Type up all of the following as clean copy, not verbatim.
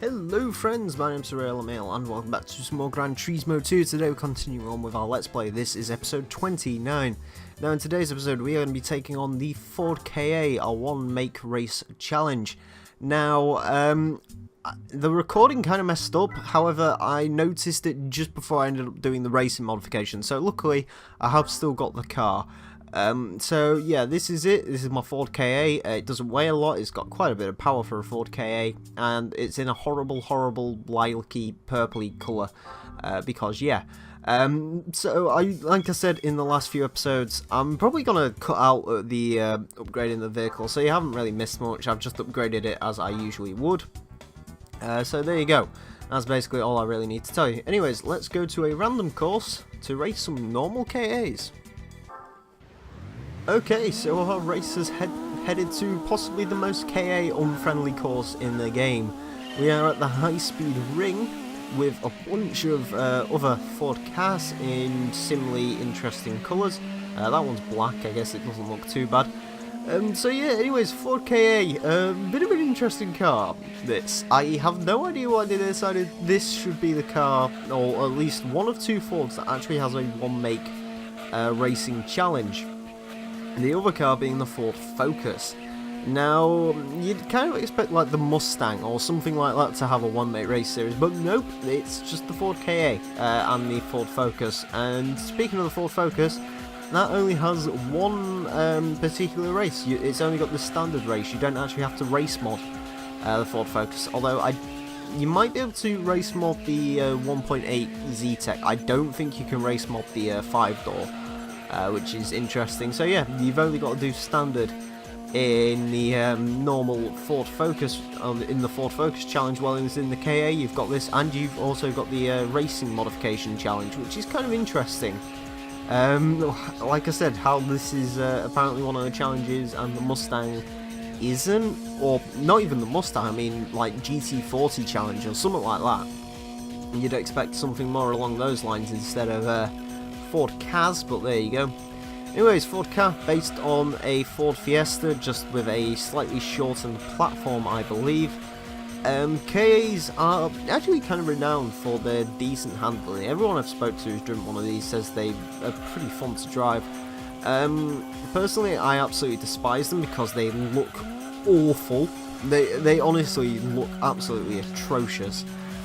Hello friends, my name's Emile and welcome back to some more Gran Turismo 2. Today we're continuing on with our Let's Play. This is episode 29. Now in today's episode we are going to be taking on the Ford KA, our one make race challenge. Now, the recording kind of messed up, however I noticed it just before I ended up doing the racing modification, so luckily I have still got the car. So yeah, this is it. This is my Ford KA. It doesn't weigh a lot. It's got quite a bit of power for a Ford KA, and it's in a horrible lilac-y, purpley colour. Because yeah. So like I said in the last few episodes, I'm probably gonna cut out the upgrading the vehicle. So you haven't really missed much. I've just upgraded it as I usually would. So there you go. That's basically all I really need to tell you. Anyways, let's go to a random course to race some normal KAs. Okay, so our race has headed to possibly the most KA unfriendly course in the game. We are at the high speed ring with a bunch of other Ford cars in similarly interesting colours. That one's black, I guess it doesn't look too bad. So yeah, anyways, Ford KA, bit of an interesting car, this. I have no idea why they decided this should be the car, or at least one of two Fords that actually has a one make racing challenge. The other car being the Ford Focus. Now, you'd kind of expect like the Mustang or something like that to have a one-make race series, but nope, it's just the Ford KA and the Ford Focus. And speaking of the Ford Focus, that only has one particular race. It's only got the standard race. You don't actually have to race mod the Ford Focus, although you might be able to race mod the 1.8 Z-Tech. I don't think you can race mod the 5-door. Which is interesting. So yeah, you've only got to do standard in the normal Ford Focus, in the Ford Focus challenge, while it's in the KA you've got this, and you've also got the racing modification challenge, which is kind of interesting. Like I said, how this is apparently one of the challenges and the Mustang isn't, or not even the Mustang, I mean like GT40 challenge or something like that. You'd expect something more along those lines instead of Ford Kaz, but there you go. Anyways, Ford Ka, based on a Ford Fiesta, just with a slightly shortened platform, I believe. KAs are actually kind of renowned for their decent handling. Everyone I've spoke to who's driven one of these says they are pretty fun to drive. Personally, I absolutely despise them because they look awful. They honestly look absolutely atrocious.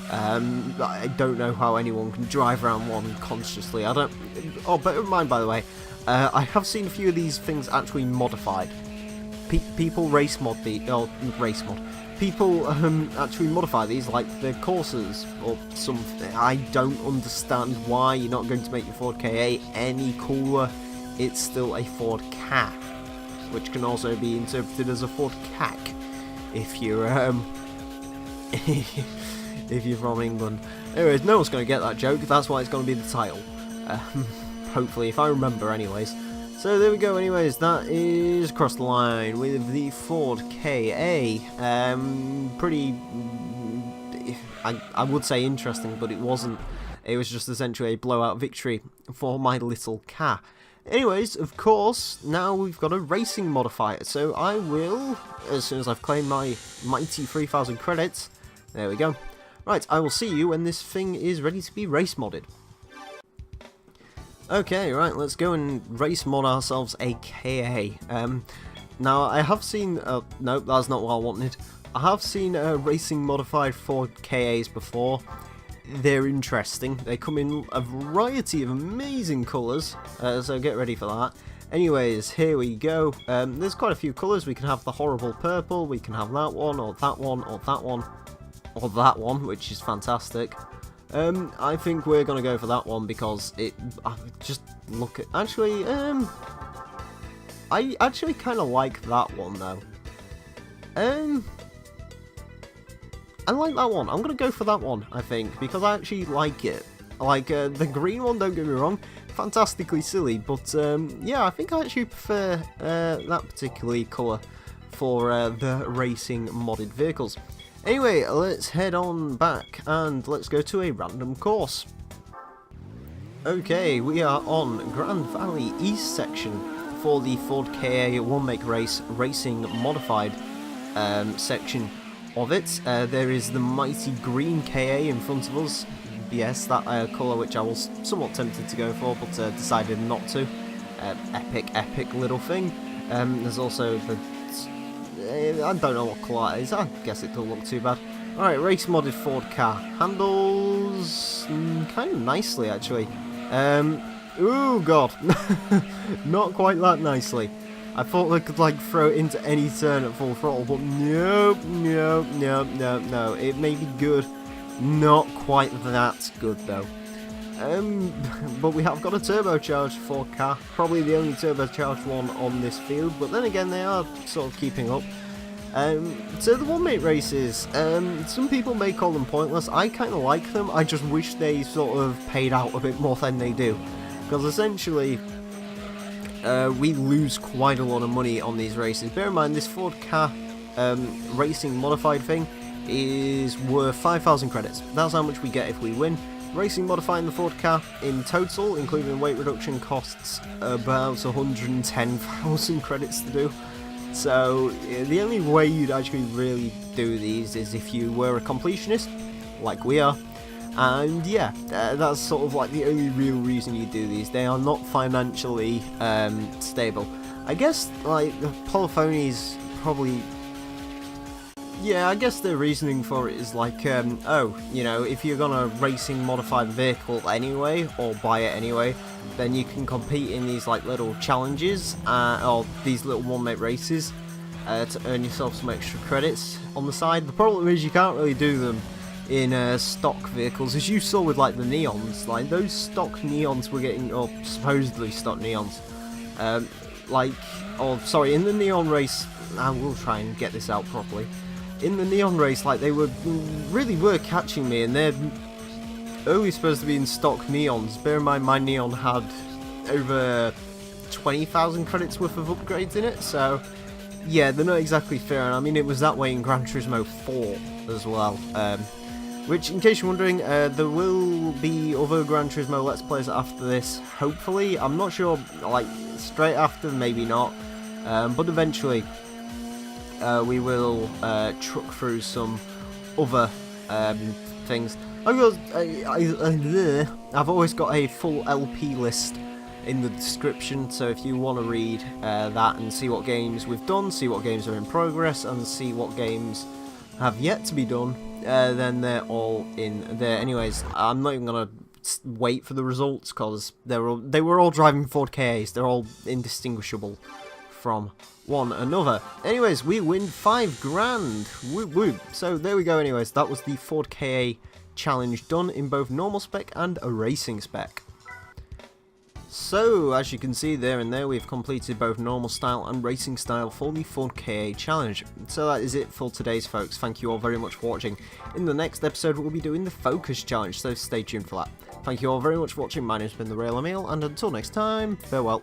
I don't know how anyone can drive around one consciously. Oh, bear in mind, by the way, I have seen a few of these things actually modified. People race mod People actually modify these, like the courses or something. I don't understand why you're not going to make your Ford KA any cooler. It's still a Ford Ka, which can also be interpreted as a Ford Cac if you're if you're from England. Anyways, no one's going to get that joke, that's why it's going to be the title. Hopefully, if I remember anyways. So there we go, anyways, that is across the line with the Ford KA. Pretty, I would say interesting, but it wasn't. It was just essentially a blowout victory for my little car. Anyways, of course, now we've got a racing modifier, so I will, as soon as I've claimed my mighty 3,000 credits, there we go. Right, I will see you when this thing is ready to be race modded. Okay, right, let's go and race mod ourselves a KA. Now, I have seen, no, that's not what I wanted. I have seen racing modified Ford KAs before. They're interesting. They come in a variety of amazing colours, so get ready for that. Anyways, here we go. There's quite a few colours. We can have the horrible purple, we can have that one, or that one, or that one. Or that one, which is fantastic. I think we're gonna go for that one because just look at. Actually, I actually kind of like that one though. I like that one. I'm gonna go for that one. I think because I actually like it. Like the green one. Don't get me wrong, fantastically silly, but yeah, I think I actually prefer that particular colour for the racing modded vehicles. Anyway, let's head on back and let's go to a random course. Okay, we are on Grand Valley East section for the Ford KA one make race racing modified section. of it. There is the mighty green KA in front of us. Yes, that colour which I was somewhat tempted to go for, but decided not to. Epic little thing. There's also the... I don't know what colour it is. I guess it don't look too bad. Alright, race modded Ford car. Handles kind of nicely, actually. Ooh, God. Not quite that nicely. I thought they could, like, throw it into any turn at full throttle, but nope. It may be good. Not quite that good, though. But we have got a turbocharged Ford car. Probably the only turbocharged one on this field, but then again, they are sort of keeping up. So the one-mate races, some people may call them pointless. I kind of like them. I just wish they sort of paid out a bit more than they do. Because essentially, we lose quite a lot of money on these races. Bear in mind, this Ford car racing modified thing is worth 5,000 credits. That's how much we get if we win. Racing modifying the Ford car in total, including weight reduction, costs about 110,000 credits to do. So the only way you'd actually really do these is if you were a completionist, like we are. And yeah, that's sort of like the only real reason you do these. They are not financially stable. I guess like the polyphonies probably... Yeah, I guess the reasoning for it is like, oh, you know, if you're gonna racing modify the vehicle anyway, or buy it anyway, then you can compete in these like little challenges, or these little one-mate races, to earn yourself some extra credits on the side. The problem is you can't really do them in stock vehicles, as you saw with like the neons. Like those stock neons were getting, or supposedly stock neons, in the neon race, I will try and get this out properly. In the neon race, like they really were catching me, and they're only supposed to be in stock neons. Bear in mind, my neon had over 20,000 credits worth of upgrades in it, so yeah, they're not exactly fair. And I mean, it was that way in Gran Turismo 4 as well. Which, in case you're wondering, there will be other Gran Turismo Let's Plays after this, hopefully. I'm not sure, like, straight after, maybe not, but eventually we will truck through some other things. I've always got a full LP list in the description, so if you want to read that and see what games we've done, see what games are in progress, and see what games have yet to be done, then they're all in there. Anyways, I'm not even going to wait for the results, because they were all driving Ford KAs. They're all indistinguishable from one another. Anyways, we win 5 grand. Whoop whoop. So there we go. Anyways, that was the Ford KA challenge done in both normal spec and a racing spec. So as you can see there and there, we've completed both normal style and racing style for the Ford KA challenge. So that is it for today's folks. Thank you all very much for watching. In the next episode we'll be doing the Focus challenge, so stay tuned for that. Thank you all very much for watching. My name's been the Real Emile, and until next time, farewell.